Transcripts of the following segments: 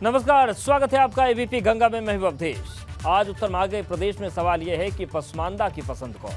नमस्कार, स्वागत है आपका एबीपी गंगा में। मैं हूं अवधेश। आज उत्तर मालवे प्रदेश में सवाल यह है कि पसमानदा की पसंद कौन।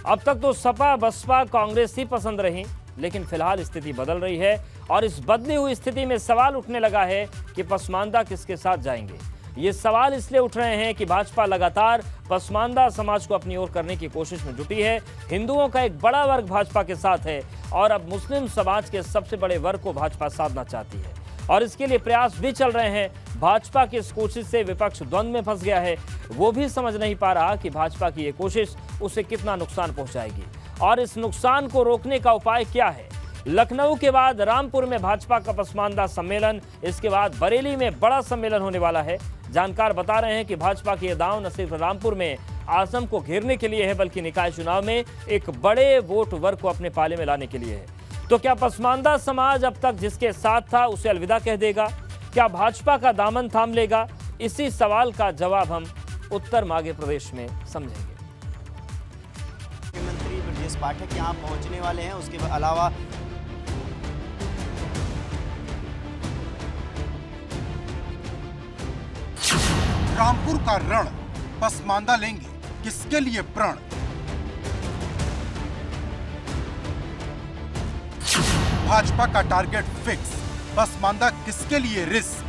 अब तक तो सपा, बसपा, कांग्रेस ही पसंद रही, लेकिन फिलहाल स्थिति बदल रही है और इस बदली हुई स्थिति में सवाल उठने लगा है कि पसमानदा किसके साथ जाएंगे। ये सवाल इसलिए उठ रहे हैं कि भाजपा लगातार पसमानदा समाज को अपनी ओर करने की कोशिश में जुटी है। हिंदुओं का एक बड़ा वर्ग भाजपा के साथ है और अब मुस्लिम समाज के सबसे बड़े वर्ग को भाजपा साधना चाहती है और इसके लिए प्रयास भी चल रहे हैं। भाजपा की इस कोशिश से विपक्ष द्वंद्व में फंस गया है। वो भी समझ नहीं पा रहा कि भाजपा की ये कोशिश उसे कितना नुकसान पहुंचाएगी और इस नुकसान को रोकने का उपाय क्या है। लखनऊ के बाद रामपुर में भाजपा का पसमानदा सम्मेलन, इसके बाद बरेली में बड़ा सम्मेलन होने वाला है। जानकार बता रहे हैं कि भाजपा की ये दांव न सिर्फ रामपुर में आजम को घेरने के लिए है, बल्कि निकाय चुनाव में एक बड़े वोट वर्ग को अपने पाले में लाने के लिए है। तो क्या पसमानदा समाज अब तक जिसके साथ था उसे अलविदा कह देगा? क्या भाजपा का दामन थाम लेगा? इसी सवाल का जवाब हम उत्तर मालवा प्रदेश में समझेंगे। मुख्यमंत्री ब्रजेश पाठक यहाँ पहुंचने वाले हैं। उसके अलावा रामपुर का रण, पसमानदा लेंगे किसके लिए प्रण। भाजपा का टारगेट फिक्स, पसमानदा किसके लिए रिस्क।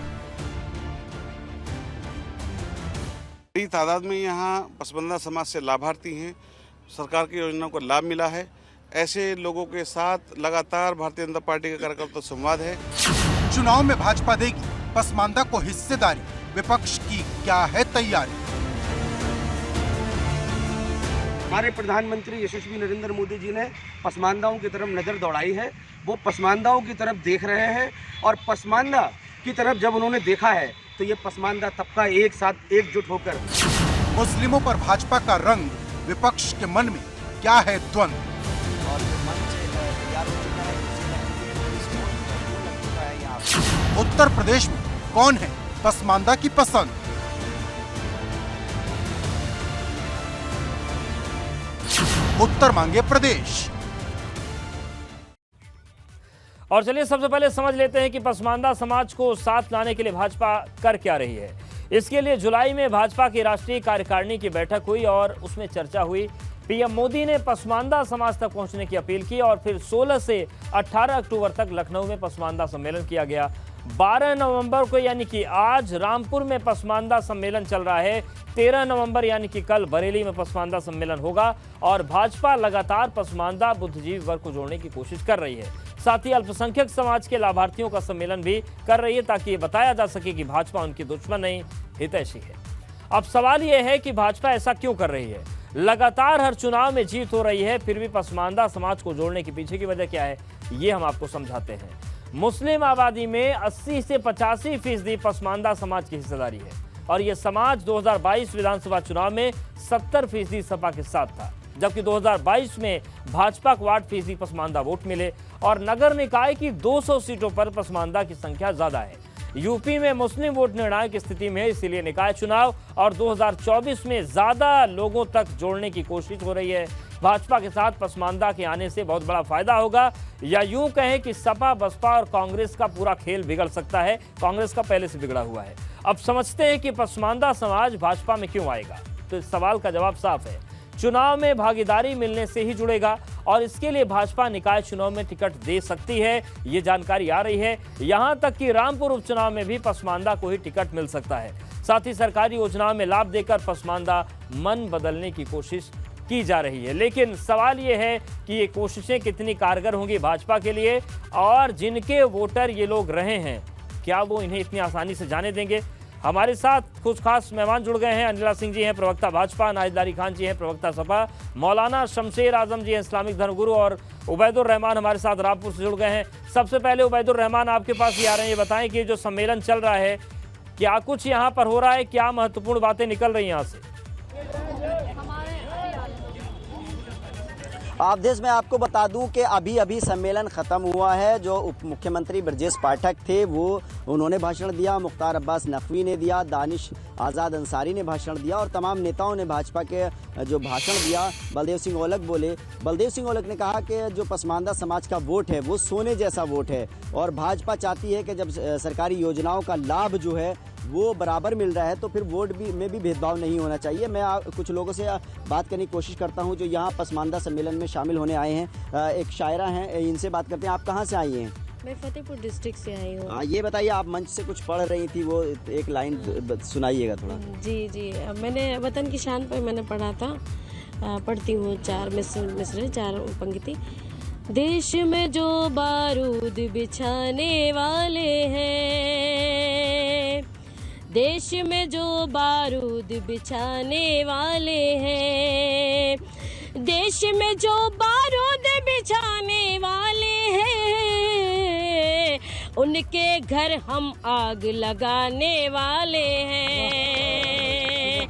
बड़ी तादाद में यहाँ पसमानदा समाज से लाभार्थी हैं। सरकार की योजनाओं को लाभ मिला है। ऐसे लोगों के साथ लगातार भारतीय जनता पार्टी का कार्यकर्ता संवाद है। चुनाव में भाजपा देगी पसमानदा को हिस्सेदारी, विपक्ष की क्या है तैयारी। हमारे प्रधानमंत्री यशस्वी नरेंद्र मोदी जी ने पसमानदाओं की तरफ नज़र दौड़ाई है। वो पसमानदाओं की तरफ देख रहे हैं और पसमानदा की तरफ जब उन्होंने देखा है तो ये पसमानदा तबका एक साथ एकजुट होकर मुस्लिमों पर भाजपा का रंग, विपक्ष के मन में क्या है द्वंद्व। और जो मंच तैयार हो चुका है, लग चुका है यहाँ। उत्तर प्रदेश में कौन है पसमानदा की पसंद। उत्तर मांगे प्रदेश। और चलिए सबसे पहले समझ लेते हैं कि पसमानदा समाज को साथ लाने के लिए भाजपा कर क्या रही है। इसके लिए जुलाई में भाजपा की राष्ट्रीय कार्यकारिणी की बैठक हुई और उसमें चर्चा हुई। पीएम मोदी ने पसमानदा समाज तक पहुंचने की अपील की और फिर 16 से 18 अक्टूबर तक लखनऊ में पसमानदा सम्मेलन किया गया। 12 नवंबर को यानी कि आज रामपुर में पसमानदा सम्मेलन चल रहा है। 13 नवंबर यानी कि कल बरेली में पसमानदा सम्मेलन होगा और भाजपा लगातार पसमानदा बुद्धिजीवी वर्ग को जोड़ने की कोशिश कर रही है। साथ ही अल्पसंख्यक समाज के लाभार्थियों का सम्मेलन भी कर रही है ताकि ये बताया जा सके कि भाजपा उनकी दुश्मन नहीं, हितैषी है। अब सवाल यह है कि भाजपा ऐसा क्यों कर रही है। लगातार हर चुनाव में जीत हो रही है, फिर भी पसमानदा समाज को जोड़ने के पीछे की वजह क्या है, ये हम आपको समझाते हैं। मुस्लिम आबादी में 80 से 85% पसमानदा समाज की हिस्सेदारी है और यह समाज 2022 विधानसभा चुनाव में 70% सपा के साथ था, जबकि 2022 में भाजपा को 8% पसमानदा वोट मिले और नगर निकाय की 200 सीटों पर पसमानदा की संख्या ज्यादा है। यूपी में मुस्लिम वोट निर्णायक स्थिति में, इसीलिए निकाय चुनाव और 2024 में ज्यादा लोगों तक जोड़ने की कोशिश हो रही है। भाजपा के साथ पसमानदा के आने से बहुत बड़ा फायदा होगा, या यूं कहें कि सपा, बसपा और कांग्रेस का पूरा खेल बिगड़ सकता है। कांग्रेस का पहले से बिगड़ा हुआ है। अब समझते हैं कि पसमानदा समाज भाजपा में क्यों आएगा। तो इस सवाल का जवाब साफ है, चुनाव में भागीदारी मिलने से ही जुड़ेगा और इसके लिए भाजपा निकाय चुनाव में टिकट दे सकती है, ये जानकारी आ रही है। यहां तक कि रामपुर उपचुनाव में भी पसमानदा को ही टिकट मिल सकता है। साथ ही सरकारी योजनाओं में लाभ देकर पसमानदा मन बदलने की कोशिश की जा रही है। लेकिन सवाल ये है कि ये कोशिशें कितनी कारगर होंगी भाजपा के लिए और जिनके वोटर ये लोग रहे हैं, क्या वो इन्हें इतनी आसानी से जाने देंगे। हमारे साथ कुछ खास मेहमान जुड़ गए हैं। अनिला सिंह जी हैं, प्रवक्ता भाजपा, नाहिदारी खान जी हैं, प्रवक्ता सपा, मौलाना शमशेर आजम जी हैं, इस्लामिक धर्मगुरु, और उबैदुर रहमान हमारे साथ रामपुर से जुड़ गए हैं। सबसे पहले उबैदुर रहमान, आपके पास ही आ रहे हैं, ये बताएं कि जो सम्मेलन चल रहा है, क्या कुछ यहाँ पर हो रहा है, क्या महत्वपूर्ण बातें निकल रही हैं यहाँ से? आप देश में आपको बता दूं कि अभी अभी सम्मेलन ख़त्म हुआ है। जो उप मुख्यमंत्री ब्रजेश पाठक थे उन्होंने भाषण दिया, मुख्तार अब्बास नकवी ने दिया, दानिश आज़ाद अंसारी ने भाषण दिया और तमाम नेताओं ने भाजपा के जो भाषण दिया। बलदेव सिंह औलख बोले। बलदेव सिंह औलख ने कहा कि जो पसमानदा समाज का वोट है वो सोने जैसा वोट है और भाजपा चाहती है कि जब सरकारी योजनाओं का लाभ जो है वो बराबर मिल रहा है तो फिर वोट में भी भेदभाव नहीं होना चाहिए। मैं कुछ लोगों से बात करने की कोशिश करता हूं जो यहां पसमानदा सम्मेलन में शामिल होने आए हैं। एक शायरा हैं, इनसे बात करते हैं। आप कहां से आई हैं? मैं फतेहपुर डिस्ट्रिक्ट से आई हूँ। ये बताइए, आप मंच से कुछ पढ़ रही थी, वो एक लाइन सुनाइएगा थोड़ा। जी मैंने वतन की शान पर मैंने पढ़ा था, पढ़ती हूँ 4 मिसरे 4 पंक्ति। देश में जो बारूद बिछाने वाले हैं, देश में जो बारूद बिछाने वाले हैं, देश में जो बारूद बिछाने वाले हैं, उनके घर हम आग लगाने वाले हैं,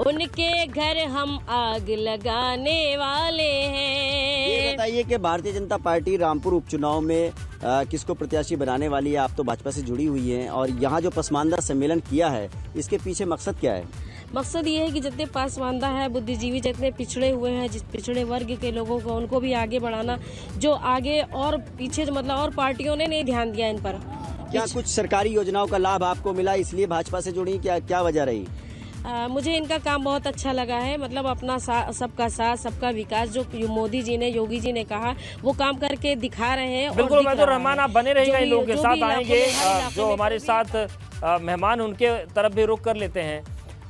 उनके घर हम आग लगाने वाले हैं। ये बताइए कि भारतीय जनता पार्टी रामपुर उपचुनाव में किसको प्रत्याशी बनाने वाली है? आप तो भाजपा से जुड़ी हुई हैं और यहाँ जो पसमानदा सम्मेलन किया है इसके पीछे मकसद क्या है? मकसद ये है कि जितने पसमानदा है, बुद्धिजीवी जितने पिछड़े हुए हैं, जिस पिछड़े वर्ग के लोगों को, उनको भी आगे बढ़ाना। जो आगे और पीछे मतलब और पार्टियों ने नहीं ध्यान दिया इन पर। क्या कुछ सरकारी योजनाओं का लाभ आपको मिला इसलिए भाजपा से जुड़ी? क्या वजह रही? मुझे इनका काम बहुत अच्छा लगा है। मतलब अपना सबका साथ सबका विकास जो मोदी जी ने, योगी जी ने कहा वो काम करके दिखा रहे हैं। बिल्कुल मजदूर रहमान, आप बने रहिएगा, इन लोगों के साथ आएंगे जो हमारे साथ मेहमान, उनके तरफ भी रुख कर लेते हैं।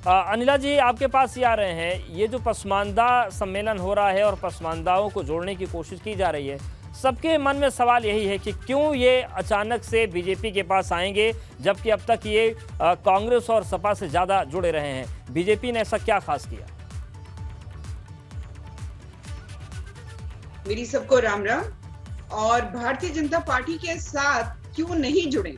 अनिला जी, आपके पास ही आ रहे हैं। ये जो पसमानदा सम्मेलन हो रहा है और पसमानदाओं को जोड़ने की कोशिश की जा रही है, सबके मन में सवाल यही है कि क्यों ये अचानक से बीजेपी के पास आएंगे, जबकि अब तक ये कांग्रेस और सपा से ज़्यादा जुड़े रहे हैं। बीजेपी ने ऐसा क्या खास किया? मेरी सबको राम राम। और भारतीय जनता पार्टी के साथ क्यों नहीं जुड़े?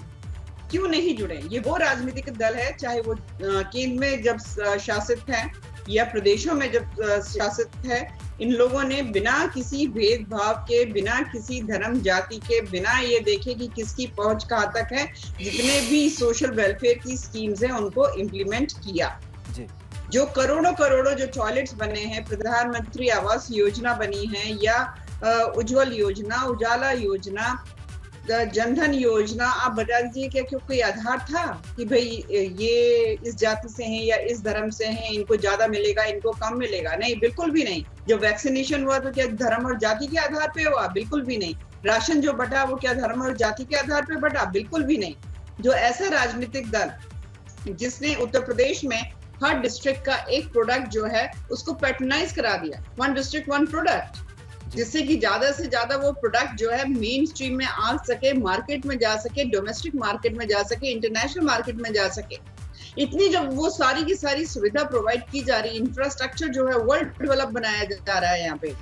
क्यों नहीं जुड़े? ये वो राजनीतिक दल है, चाहे वो केंद्र में जब शासित है या प्रदेशों में जब शासित है, इन लोगों ने बिना किसी भेदभाव के, बिना किसी धर्म जाति के, बिना ये देखे कि किसकी पहुंच कहाँ तक है, जितने भी सोशल वेलफेयर की स्कीम्स हैं उनको इम्प्लीमेंट किया। जी। जो करोड़ों जो टॉयलेट्स बने हैं, प्रधानमंत्री आवास योजना बनी है या उज्जवल योजना, उजाला योजना, जनधन योजना, आप बता दीजिए क्या कोई आधार था कि भाई ये इस जाति से हैं या इस धर्म से हैं, इनको ज्यादा मिलेगा, इनको कम मिलेगा? नहीं, बिल्कुल भी नहीं। जब वैक्सीनेशन हुआ तो क्या धर्म और जाति के आधार पे हुआ? बिल्कुल भी नहीं। राशन जो बटा वो क्या धर्म और जाति के आधार पे बटा? बिल्कुल भी नहीं। जो ऐसा राजनीतिक दल जिसने उत्तर प्रदेश में हर डिस्ट्रिक्ट का एक प्रोडक्ट जो है उसको पैटर्नाइज करा दिया, 1 डिस्ट्रिक्ट 1 प्रोडक्ट, जिससे कि ज्यादा से ज्यादा वो प्रोडक्ट जो है मेन स्ट्रीम में आ सके, मार्केट में जा सके, डोमेस्टिक मार्केट में जा सके, इंटरनेशनल मार्केट में जा सके। इतनी जब वो सारी की सारी सुविधा प्रोवाइड की जा रही, इंफ्रास्ट्रक्चर जो है वर्ल्ड डेवलप बनाया जा रहा है यहाँ पे,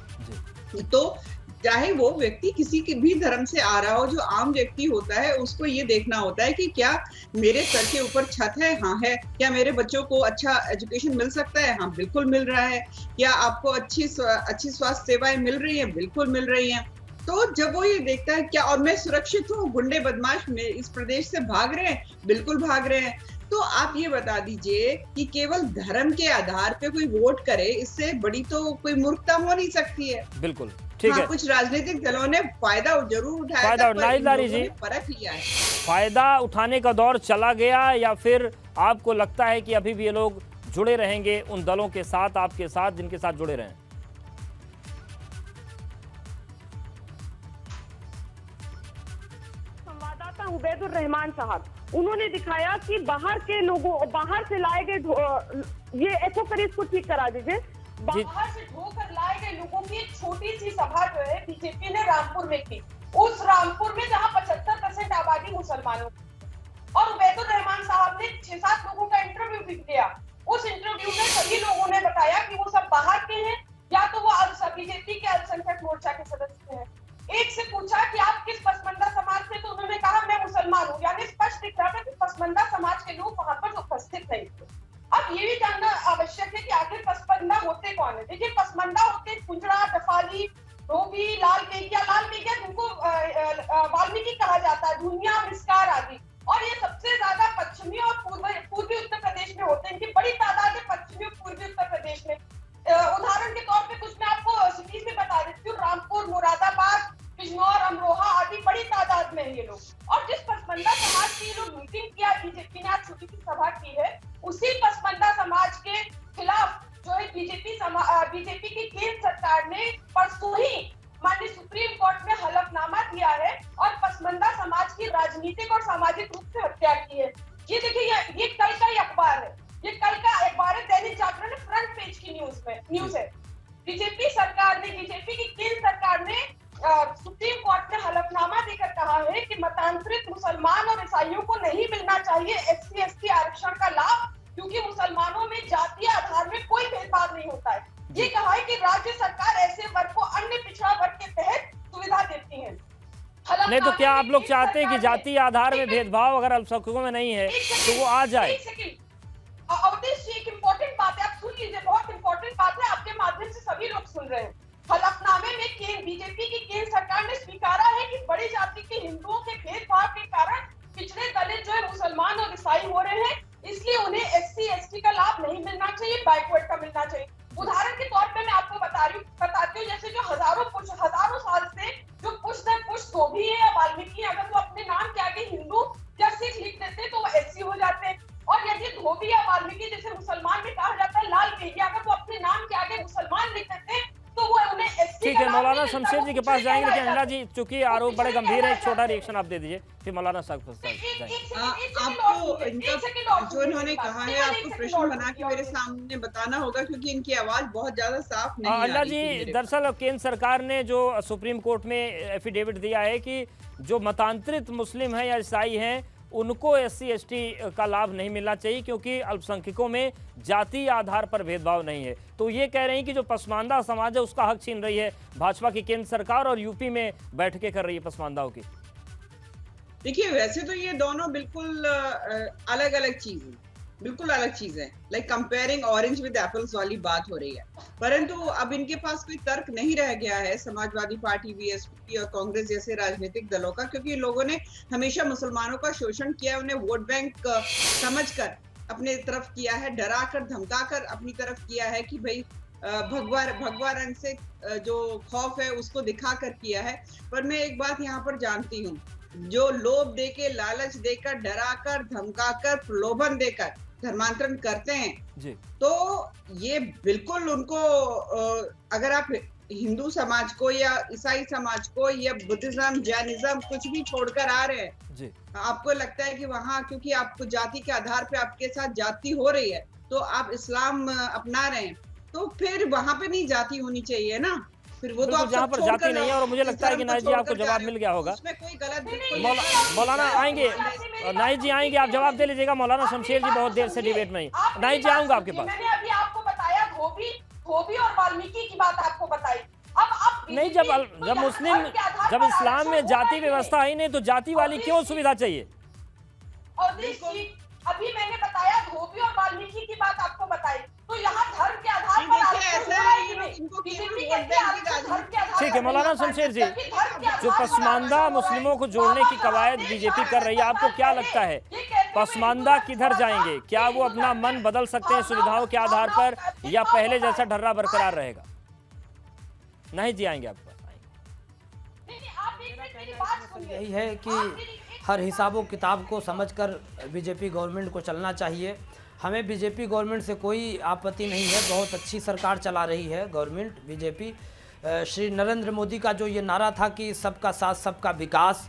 तो चाहे वो व्यक्ति किसी के भी धर्म से आ रहा हो, जो आम व्यक्ति होता है उसको ये देखना होता है कि क्या मेरे सर के ऊपर छत है? हाँ है। क्या मेरे बच्चों को अच्छा एजुकेशन मिल सकता है? हाँ बिल्कुल मिल रहा है। क्या आपको अच्छी स्वास्थ्य सेवाएं मिल रही है? बिल्कुल मिल रही हैं। तो जब वो ये देखता है क्या और मैं सुरक्षित हूँ, गुंडे बदमाश में इस प्रदेश से भाग रहे हैं? बिल्कुल भाग रहे हैं। तो आप ये बता दीजिए कि केवल धर्म के आधार पे कोई वोट करे, इससे बड़ी तो कोई मूर्खता हो नहीं सकती है। बिल्कुल ठीक है। कुछ राजनीतिक दलों ने फायदा जरूर उठाया था, पर इन लोगों ने परख लिया है। फायदा उठाने का दौर चला गया या फिर आपको लगता है कि अभी भी ये लोग जुड़े रहेंगे उन दलों के साथ, आपके साथ, जिनके साथ जुड़े रहे? संवाददाता उबैदुर रहमान साहब, उन्होंने दिखाया कि बाहर के लोगों, बाहर से लाए गए, ये एचओ करीब को ठीक करा दीजिए, बाहर से ढोकर लाए गए लोगों की एक छोटी सी सभा जो है बीजेपी ने रामपुर में की, उस रामपुर में जहां 75% आबादी मुसलमानों, और उबैदुर रहमान साहब ने 6-7 लोगों का इंटरव्यू भी किया। उस इंटरव्यू में सभी लोगों ने बताया कि वो सब बाहर के हैं या तो वो बीजेपी के अल्पसंख्यक मोर्चा के सदस्य हैं। एक से पूछा कि आप किस पसमानदा समाज से, तो उन्होंने कहा मैं मुसलमान हूँ। यानी स्पष्ट दिख रहा था कि पसमानदा समाज के लोग वहां पर उपस्थित नहीं थे। अब ये भी जानना आवश्यक है कि आखिर पसमानदा होते कौन है। देखिए, पसमानदा होते कुंजड़ा, दफाली, लाल बेगिया जिनको वाल्मीकि कहा जाता है, धुनिया, मिस्कार आदि, और ये सबसे ज्यादा पश्चिमी और पूर्वी उत्तर प्रदेश में होते हैं। इनकी बड़ी तादाद है पश्चिमी और पूर्वी उत्तर प्रदेश में। उदाहरण के तौर पे कुछ मैं आपको सिटीज में बता देती हूँ, रामपुर, मुरादाबाद, बिजनौर, अमरोहा आदि बड़ी तादाद में है ये लोग। और जिस पसमंदा समाज की लोग मीटिंग किया, बीजेपी ने आज छोटी सी सभा की है, उसी पसमंदा समाज के खिलाफ जो है बीजेपी की केंद्र सरकार ने परसों ही माननीय सुप्रीम कोर्ट में हलफनामा दिया है और पसमंदा समाज की राजनीतिक और सामाजिक रूप से हत्या की है। ये देखिए, ये कल का ही अखबार है, ये कल का अखबार है, दैनिक जागरण फ्रंट पेज की न्यूज है। बीजेपी की केंद्र सरकार ने सुप्रीम कोर्ट में हलफनामा देकर कहा है कि मतांतरित मुसलमान और ईसाइयों को नहीं मिलना चाहिए SC/ST आरक्षण का लाभ, क्योंकि मुसलमानों में जातीय आधार में कोई भेदभाव नहीं होता है। ये कहा है कि राज्य सरकार ऐसे वर्ग को अन्य पिछड़ा वर्ग के तहत सुविधा देती है। नहीं तो क्या आप लोग चाहते हैं कि जातीय आधार में भेदभाव अगर अल्पसंख्यकों में नहीं है तो वो आ जाए? अवधेश जी, एक इम्पोर्टेंट बात है, आप सुन लीजिए, बहुत इंपॉर्टेंट बात है, आपके माध्यम से सभी लोग सुन रहे हैं। हलफनामे में बीजेपी की केंद्र सरकार ने स्वीकारा है कि बड़ी जाति के हिंदुओं के भेदभाव के कारण पिछड़े दलित जो है मुसलमान और ईसाई हो रहे हैं, इसलिए उन्हें SC/ST का लाभ नहीं मिलना चाहिए, बैकवर्ड का मिलना चाहिए। उदाहरण के तौर पे मैं आपको बताती हूँ, जैसे जो हजारों साल से जो पुष्ट दर पुष्ट धोबी है या वाल्मीकि, अगर वो अपने नाम के आगे हिंदू या सिख लिख देते तो वो SC हो जाते हैं। और यदि धोबी या वाल्मीकि जैसे मुसलमान में कहा जाता है लाल बेगिया, अगर वो अपने नाम के आगे मुसलमान लिख देते हैं तो वो उन्हें SC। ठीक है, मौलाना शमशेर जी के पास जाएंगे, लेकिन अनिला जी चूंकि आरोप बड़े गंभीर है, एक छोटा रिएक्शन आप दे दीजिए, फिर मौलाना साहब आपको इनका जो इन्होंने कहा है आपको प्रश्न बना के मेरे सामने बताना होगा, क्योंकि इनकी आवाज बहुत ज्यादा साफ नहीं आ रही। अनिला जी, दरअसल केंद्र सरकार ने जो सुप्रीम कोर्ट में एफिडेविट दिया है कि जो मतांतरित मुस्लिम हैं या ईसाई हैं उनको SC/ST का लाभ नहीं मिलना चाहिए, क्योंकि अल्पसंख्यकों में जातीय आधार पर भेदभाव नहीं है। तो ये कह रहे हैं कि जो पसमानदा समाज है उसका हक छीन रही है भाजपा की केंद्र सरकार, और यूपी में बैठकें कर रही है पसमानदाओं की। देखिए, वैसे तो ये दोनों बिल्कुल अलग अलग चीज है, बिल्कुल अलग चीज है, like comparing orange with apples वाली बात हो रही है। परंतु अब इनके पास कोई तर्क नहीं रह गया है, समाजवादी पार्टी, BSP और कांग्रेस जैसे राजनीतिक दलों का, क्योंकि लोगों ने हमेशा मुसलमानों का शोषण किया, उन्हें वोट बैंक समझकर अपने तरफ किया है, डरा कर धमका कर अपनी तरफ किया है कि भाई भगवा रंग से जो खौफ है उसको दिखा कर किया है। पर मैं एक बात यहाँ पर जानती हूँ, जो लोभ देके, लालच देकर, डरा कर, धमका कर, प्रलोभन देकर धर्मांतरण करते हैं जी, तो ये बिल्कुल उनको, अगर आप हिंदू समाज को या ईसाई समाज को या बुद्धिज्म, जैनिज्म कुछ भी छोड़कर आ रहे हैं जी, आपको लगता है कि वहाँ क्योंकि आपको जाति के आधार पे आपके साथ जाति हो रही है तो आप इस्लाम अपना रहे हैं, तो फिर वहाँ पे नहीं जाति होनी चाहिए ना, फिर वो तो आप जहाँ पर जाति नहीं है। और मुझे लगता है कि नाइज जी आपको जवाब मिल गया होगा। उसमें कोई गलत मौलाना आएंगे, नाइज जी आएंगे, आप जवाब दे लीजिएगा। मौलाना शमशेर जी बहुत देर से डिबेट में ही, नाइज जी आऊंगा आपके पास। मैंने अभी आपको बताया धोबी और वाल्मीकि की बात आपको बताई। अब नहीं, जब मुस्लिम, जब इस्लाम में जाति व्यवस्था ही नहीं तो जाति वाली क्यों सुविधा चाहिए? और अभी मैंने बताया धोबी और वाल्मीकि की बात आपको बताई, तो यहाँ धर्म के आधार पर ठीक है मौलाना शमशेर जी, जो पसमानदा मुस्लिमों को जोड़ने की कवायद बीजेपी कर रही है, आपको क्या लगता है पसमानदा किधर जाएंगे? क्या वो अपना मन बदल सकते हैं सुविधाओं के आधार पर, या पहले जैसा ढर्रा बरकरार रहेगा? नहीं जी, आएंगे आपको। यही है कि हर हिसाबो किताब को समझकर बीजेपी गवर्नमेंट को चलना चाहिए। हमें बीजेपी गवर्नमेंट से कोई आपत्ति नहीं है, बहुत अच्छी सरकार चला रही है गवर्नमेंट बीजेपी। श्री नरेंद्र मोदी का जो ये नारा था कि सबका साथ सबका विकास,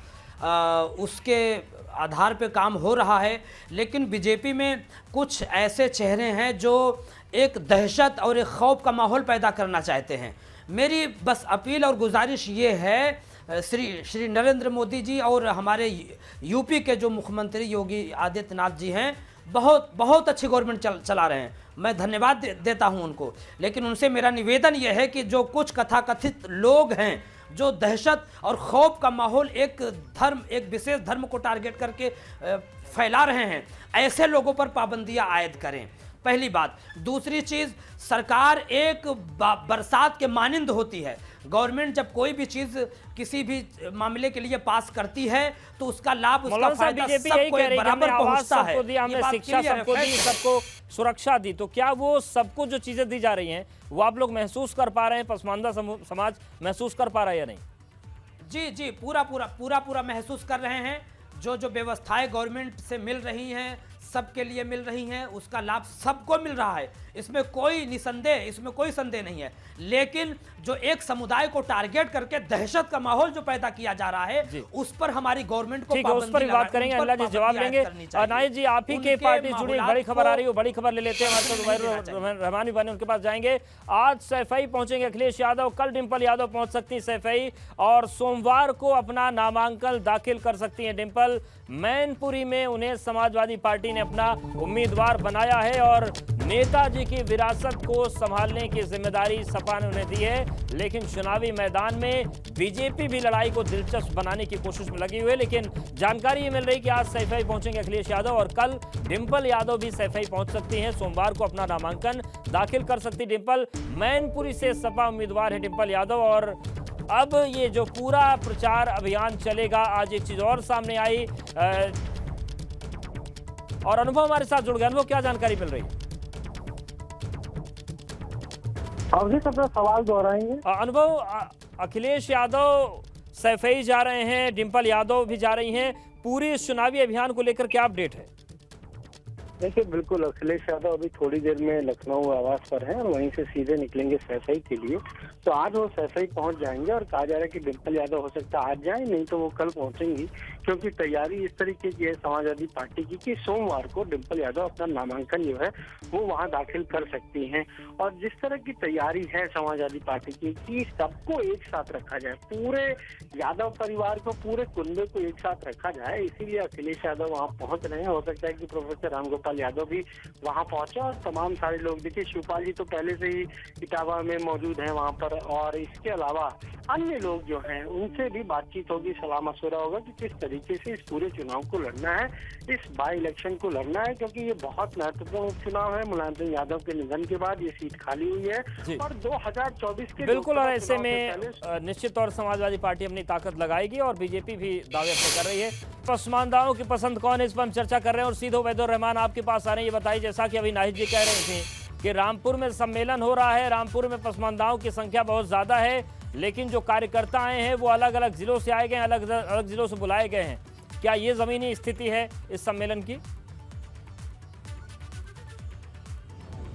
उसके आधार पे काम हो रहा है। लेकिन बीजेपी में कुछ ऐसे चेहरे हैं जो एक दहशत और एक खौफ का माहौल पैदा करना चाहते हैं। मेरी बस अपील और गुजारिश ये है, श्री नरेंद्र मोदी जी और हमारे यूपी के जो मुख्यमंत्री योगी आदित्यनाथ जी हैं, बहुत अच्छी गवर्नमेंट चला रहे हैं, मैं धन्यवाद देता हूं उनको। लेकिन उनसे मेरा निवेदन यह है कि जो कुछ कथाकथित लोग हैं जो दहशत और खौफ का माहौल एक विशेष धर्म को टारगेट करके फैला रहे हैं, ऐसे लोगों पर पाबंदियां आयद करें, पहली बात। दूसरी चीज़, सरकार एक बरसात के मानिंद होती है, गवर्नमेंट जब कोई भी चीज किसी भी मामले के लिए पास करती है तो उसका लाभ, उसका फायदा सबको बराबर पहुंचता है। हमने शिक्षा सबको दी, सबको सुरक्षा दी, तो क्या वो सबको जो चीजें दी जा रही हैं वो आप लोग महसूस कर पा रहे हैं? पसमानदा समाज महसूस कर पा रहा है या नहीं? जी पूरा महसूस कर रहे हैं। जो व्यवस्थाएं गवर्नमेंट से मिल रही हैं, सबके लिए मिल रही हैं, उसका लाभ सबको मिल रहा है। इसमें कोई संदेह नहीं है। लेकिन जो एक समुदाय को टारगेट करके दहशत का माहौल जो पैदा किया जा रहा है, उस पर हमारी गवर्नमेंट को उस पर भी बात करेंगे। अल्लाह जी जवाब देंगे। नाहिद जी, आप ही के पार्टी जुड़ी बड़ी खबर आ रही है, बड़ी खबर ले लेते हैं। हमारे रहमान भी बने, उनके पास जाएंगे। आज सैफई पहुंचेंगे अखिलेश यादव, कल डिंपल यादव पहुंच सकती है सैफई, और सोमवार को अपना नामांकन दाखिल कर सकती हैं डिंपल। मैनपुरी में उन्हें समाजवादी पार्टी ने अपना उम्मीदवार बनाया है और नेताजी की विरासत को संभालने की जिम्मेदारी सपा ने उन्हें दी है। लेकिन चुनावी मैदान में बीजेपी भी लड़ाई को दिलचस्प बनाने की कोशिश में लगी हुई है। लेकिन जानकारी ये मिल रही है कि आज सैफई पहुंचेंगे अखिलेश यादव और कल डिंपल यादव भी सैफई पहुंच सकती हैं। सोमवार को अपना नामांकन दाखिल कर सकती डिंपल। मैनपुरी से सपा उम्मीदवार है डिंपल यादव। और अब ये जो पूरा प्रचार अभियान चलेगा, आज एक चीज और सामने आई और अनुभव हमारे साथ जुड़ गया। अनुभव, क्या जानकारी मिल रही है? सवाल दोहराएंगे। अनुभव, अखिलेश यादव सैफई जा रहे हैं, डिंपल यादव भी जा रही हैं, पूरी चुनावी अभियान को लेकर क्या अपडेट है? देखिए, बिल्कुल अखिलेश यादव अभी थोड़ी देर में लखनऊ आवास पर हैं और वहीं से सीधे निकलेंगे सैफई के लिए। तो आज वो सैफई पहुंच जाएंगे और कहा जा रहा है कि डिंपल यादव हो सकता है आज जाए, नहीं तो वो कल पहुंचेंगी, क्योंकि तैयारी इस तरीके की है समाजवादी पार्टी की कि सोमवार को डिंपल यादव अपना नामांकन जो है वो वहाँ दाखिल कर सकती हैं। और जिस तरह की तैयारी है समाजवादी पार्टी की कि सबको एक साथ रखा जाए, पूरे यादव परिवार को, पूरे कुनबे को एक साथ रखा जाए, इसीलिए अखिलेश यादव वहाँ पहुंच रहे हैं। हो सकता है कि प्रोफेसर रामगोपाल यादव भी वहां पहुंचे और तमाम सारे लोग। देखिए, शिवपाल जी तो पहले से ही इटावा में मौजूद हैं वहां पर, और इसके अलावा अन्य लोग जो हैं उनसे भी बातचीत होगी, सलाह मशवरा होगा कि किस तरीके से इस पूरे चुनाव को लड़ना है, इस बाई इलेक्शन को लड़ना है, क्योंकि ये बहुत महत्वपूर्ण उपचुनाव है। मुलायम सिंह यादव के निधन के बाद ये सीट खाली हुई है और 2024 के बिल्कुल, और ऐसे में निश्चित तौर समाजवादी पार्टी अपनी ताकत लगाएगी और बीजेपी भी दावे अपने कर रही है। पसमानदाओं की पसंद कौन है, इस पर हम चर्चा कर रहे हैं। और सीधो वैदुर रहमान आपके पास आ रहे हैं। ये बताइए, जैसा कि अभी नाहिद जी कह रहे थे कि रामपुर में सम्मेलन हो रहा है, रामपुर में पसमानदाओं की संख्या बहुत ज्यादा है, लेकिन जो कार्यकर्ता आए हैं वो अलग अलग जिलों से आए गए हैं, अलग अलग जिलों से बुलाए गए हैं। क्या ये जमीनी स्थिति है इस सम्मेलन की?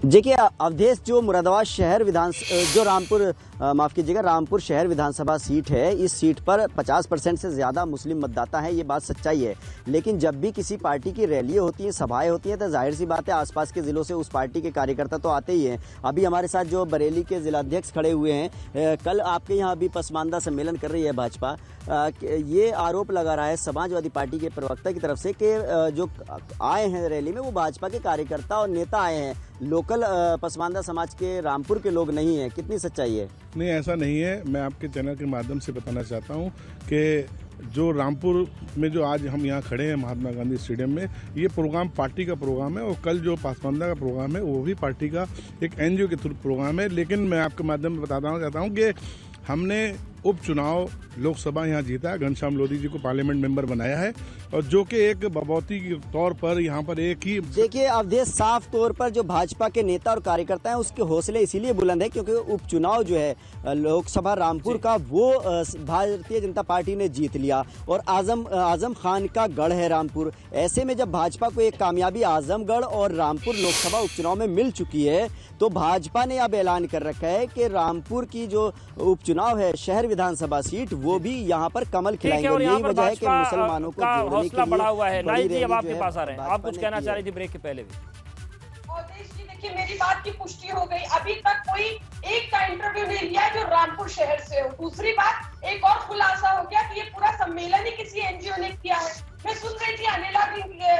देखिए, अवधेश, जो मुरादाबाद शहर जो रामपुर शहर विधानसभा सीट है, इस सीट पर 50% से ज़्यादा मुस्लिम मतदाता हैं, ये बात सच्चाई है। लेकिन जब भी किसी पार्टी की रैलियाँ होती हैं, सभाएं होती हैं, तो जाहिर सी बात है आसपास के ज़िलों से उस पार्टी के कार्यकर्ता तो आते ही हैं। अभी हमारे साथ जो बरेली के जिलाध्यक्ष खड़े हुए हैं, कल आपके यहाँ अभी पसमानदा सम्मेलन कर रही है भाजपा, ये आरोप लगा रहा है समाजवादी पार्टी के प्रवक्ता की तरफ से कि जो आए हैं रैली में वो भाजपा के कार्यकर्ता और नेता आए हैं, लोकल पसमानदा समाज के रामपुर के लोग नहीं हैं। कितनी सच्चाई है? नहीं, ऐसा नहीं है। मैं आपके चैनल के माध्यम से बताना चाहता हूं कि जो रामपुर में जो आज हम यहाँ खड़े हैं महात्मा गांधी स्टेडियम में, ये प्रोग्राम पार्टी का प्रोग्राम है और कल जो पसमानदा का प्रोग्राम है वो भी पार्टी का एक एनजीओ के थ्रू प्रोग्राम है। लेकिन मैं आपके माध्यम से बताना चाहता हूँ कि हमने उपचुनाव लोकसभा यहाँ जीता है, घनश्याम लोधी जी को पार्लियामेंट मेंबर बनाया है, और जो कि एक बबौती के तौर पर यहाँ पर एक ही। देखिए अवधेश, साफ तौर पर जो भाजपा के नेता और कार्यकर्ता हैं उसके हौसले इसीलिए बुलंद है क्योंकि उपचुनाव जो है लोकसभा रामपुर का वो भारतीय जनता पार्टी ने जीत लिया और आजम खान का गढ़ है रामपुर। ऐसे में जब भाजपा को एक कामयाबी आजमगढ़ और रामपुर लोकसभा उपचुनाव में मिल चुकी है तो भाजपा ने अब ऐलान कर रखा है कि रामपुर की जो उपचुनाव है शहर विधानसभा सीट वो भी यहाँ पर कमल खिलाएंगे। और यही वजह है कि मुसलमानों को जोड़ने के लिए बढ़ा हुआ है। नाहिद जी, अब आपके पास आ रहे हैं, आप कुछ कहना चाह रही थी ब्रेक के पहले भी। अवधेश जी, देखिए मेरी बात की पुष्टि हो गई, अभी तक कोई एक का इंटरव्यू नहीं लिया जो रामपुर शहर से हो। दूसरी बात, एक और खुलासा हो गया कि ये पूरा सम्मेलन ही किसी एनजीओ ने किया है। मैं सुन रही थी अनिला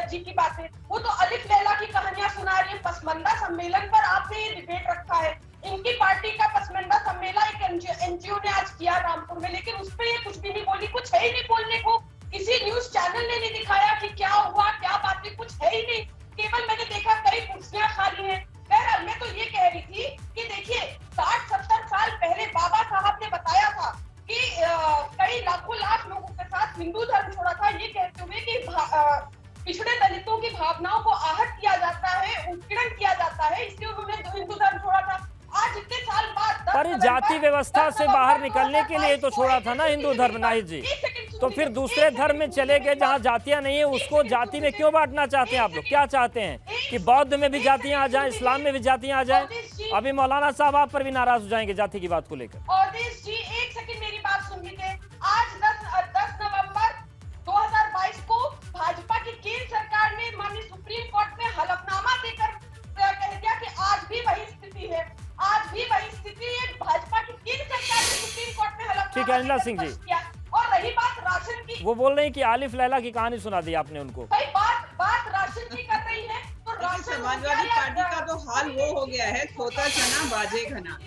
जी की बातें, वो तो अलिफ लैला की कहानियां सुना रही है। पसमानदा सम्मेलन पर आपने ये डिबेट रखा है, इनकी पार्टी का पसमानदा सम्मेलन एक एनजीओ ने आज किया रामपुर में, लेकिन उस पर ये कुछ भी नहीं बोली, कुछ है ही नहीं बोलने को। किसी न्यूज चैनल ने नहीं दिखाया कि क्या हुआ, क्या बातें, कुछ है ही नहीं। केवल मैंने देखा कई कुर्सियां खाली हैं। बहरहाल मैं तो ये कह रही थी कि देखिए 60-70 साल पहले बाबा साहब ने बताया हिंदू धर्म छोड़ा था ये कहते हुए कि पिछड़े दलितों की भावनाओं को आहत किया जाता है, उत्पीड़न किया जाता है, इसलिए उन्होंने हिंदू धर्म छोड़ा था। आज इतने साल बाद पर जाति व्यवस्था से बाहर निकलने के लिए तो छोड़ा था ना हिंदू धर्म, नाहिद जी। तो फिर दूसरे धर्म में चले गए जहाँ जातियां नहीं है, उसको जाति में क्यों बांटना चाहते हैं आप लोग? क्या चाहते हैं कि बौद्ध में भी जातियां आ जाएं, इस्लाम में भी जातियां आ जाएं? अभी मौलाना साहब आप पर भी नाराज हो जाएंगे जाति की बात को लेकर। अवधेश जी एक सेकंड मेरी बात सुन लीजिए। आज 10 नवंबर 2022 को भाजपा की केंद्र सरकार ने माननीय सुप्रीम कोर्ट में हलफनामा देकर कह दिया कि आज भी वही स्थिति है, आज भी वही स्थिति है। भाजपा की केंद्र सरकार ने सुप्रीम कोर्ट में हलफनामा ठीक है अनिला सिंह जी, और रही बात राशन की, वो बोल रहे हैं कि आलिफ लैला की कहानी सुना दी आपने उनको। भाई बात राशन की कर रही है तो राशन समाजवादी पार्टी का तो हाल वो हो गया है, खोता चना बाजे घना,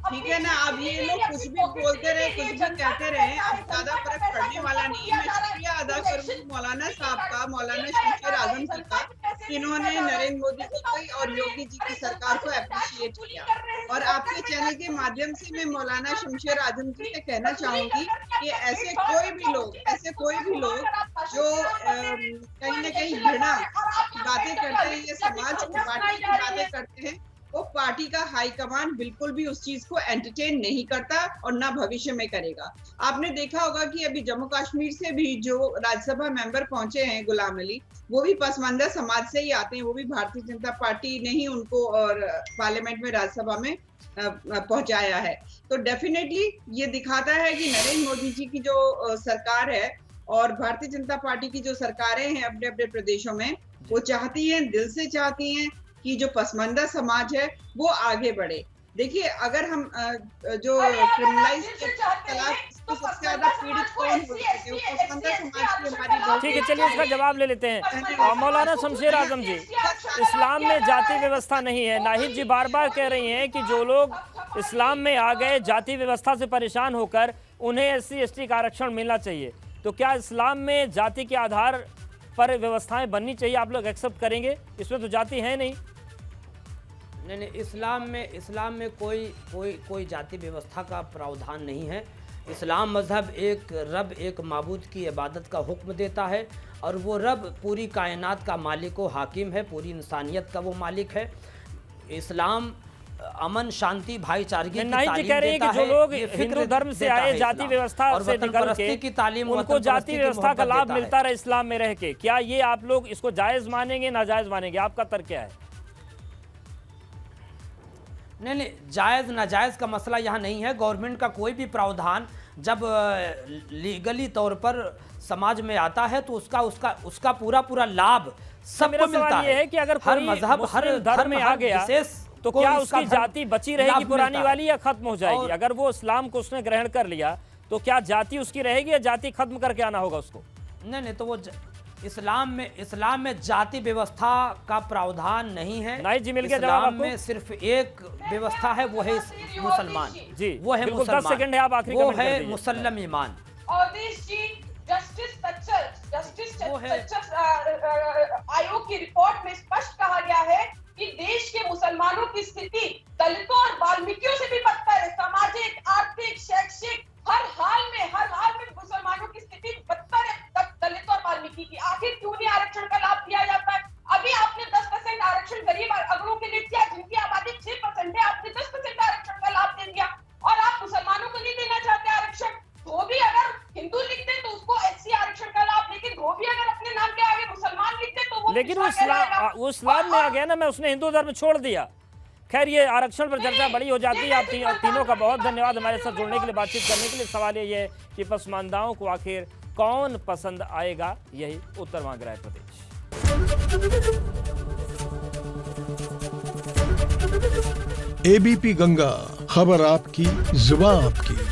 ठीक है ना। अब ये लोग कुछ भी बोलते रहे, कुछ भी कहते रहे, अब ज्यादा फर्क पड़ने वाला नहीं है। मैं शुक्रिया अदा करूँ मौलाना साहब का, मौलाना शमशेर आजम जी का, इन्होंने नरेंद्र मोदी जी और योगी जी की सरकार को अप्रिशिएट किया। और आपके चैनल के माध्यम से मैं मौलाना शमशेर आजम जी से कहना चाहूंगी कि ऐसे कोई भी लोग जो कहीं न कहीं घृणा बातें करते हैं, ये समाज की पार्टी की बातें करते हैं, वो पार्टी का हाईकमान बिल्कुल भी उस चीज को एंटरटेन नहीं करता और ना भविष्य में करेगा। आपने देखा होगा कि अभी जम्मू कश्मीर से भी जो राज्यसभा मेंबर पहुंचे हैं गुलाम अली, वो भी पसमानदा समाज से ही आते हैं, वो भी भारतीय जनता पार्टी ने ही उनको और पार्लियामेंट में राज्यसभा में पहुंचाया है। तो डेफिनेटली ये दिखाता है कि नरेंद्र मोदी जी की जो सरकार है और भारतीय जनता पार्टी की जो सरकारें हैं अपने अपने प्रदेशों में, वो चाहती हैं, दिल से चाहती हैं कि जो पसमानदा समाज है वो आगे बढ़े। देखिए अगर हम जो क्रिमिनलाइज के खिलाफ सबसे ज्यादा पीड़ित कौन होते हैं, वो पसमानदा समाज की हमारी। ठीक है चलिए इसका जवाब ले लेते हैं। मौलाना शमशेर आजम जी, इस्लाम में जाति व्यवस्था नहीं है। नाहिद जी बार बार कह रही हैं कि जो लोग इस्लाम में आ गए जाति व्यवस्था से परेशान होकर, उन्हें SC ST का आरक्षण मिलना चाहिए। तो क्या इस्लाम में जाति के आधार पर व्यवस्थाएं बननी चाहिए? आप लोग एक्सेप्ट करेंगे? इसमें तो जाति है नहीं। नहीं, इस्लाम में कोई जाति व्यवस्था का प्रावधान नहीं है। इस्लाम मज़हब एक रब एक माबूद की इबादत का हुक्म देता है और वो रब पूरी कायनात का मालिक व हाकिम है, पूरी इंसानियत का वो मालिक है। इस्लाम अमन शांति भाईचारगी की तालीम कह रही है कि जो लोग ये हिंदू धर्म से आए, जाति व्यवस्था से निकल के उनको जाति व्यवस्था का लाभ मिलता रहे इस्लाम में रह के, क्या ये आप लोग इसको जायज़ मानेंगे, नाजायज़ मानेंगे? आपका तर्क क्या है? नहीं, जायज़ नाजायज़ का मसला यहाँ नहीं है। गवर्नमेंट का कोई भी प्रावधान जब लीगली तौर पर समाज में आता है तो उसका पूरा लाभ सबको मिलता है कि अगर हर मजहब हर धर्म में आ गया तो क्या उसकी जाति बची रहेगी पुरानी वाली या खत्म हो जाएगी? अगर वो इस्लाम को उसने ग्रहण कर लिया तो क्या जाति उसकी रहेगी या जाति खत्म करके आना होगा उसको? नहीं, तो वो इस्लाम में जाति व्यवस्था का प्रावधान नहीं है। नाहिद जी मिल गया जवाब इस्लाम आपको? में सिर्फ एक व्यवस्था है, वो है मुसलमान जी, वो है मुसलमान। 10 सेकंड है, आप आखिरी वो कमेंट कर है दीजिए। मुसल्लम ईमान। अवधेश जी, जस्टिस आयोग की रिपोर्ट में स्पष्ट कहा गया है कि देश के मुसलमानों की स्थिति दलितों और वाल्मीकियों से भी बदतर है। सामाजिक, आर्थिक, शैक्षिक हर हाल में मुसलमानों की स्थिति बदतर है दलित और वाल्मीकि की। आखिर क्यों नहीं आरक्षण का लाभ दिया जाता है? अभी आपने 10% आरक्षण गरीब अगड़ों के लिए किया, जिनकी आबादी 6% है, आपने 10% आरक्षण का लाभ दे दिया और आप मुसलमानों को नहीं देना चाहते आरक्षण। धोबी अगर हिंदू लिखते तो उसको SC आरक्षण का लाभ, लेकिन धोबी अगर अपने नाम के आगे मुसलमान लिखते तो वो, लेकिन वो इस्लाम में आ गया ना, मैं उसने हिंदू धर्म छोड़ दिया। खैर ये आरक्षण पर चर्चा बड़ी हो जाती है। आप तीनों का बहुत धन्यवाद हमारे साथ जुड़ने के लिए, बातचीत करने के लिए। सवाल ये है कि पसमानदाओं को आखिर कौन पसंद आएगा? यही उत्तर मांग रहा है प्रदेश। ABP गंगा, खबर आपकी, जुबान आपकी।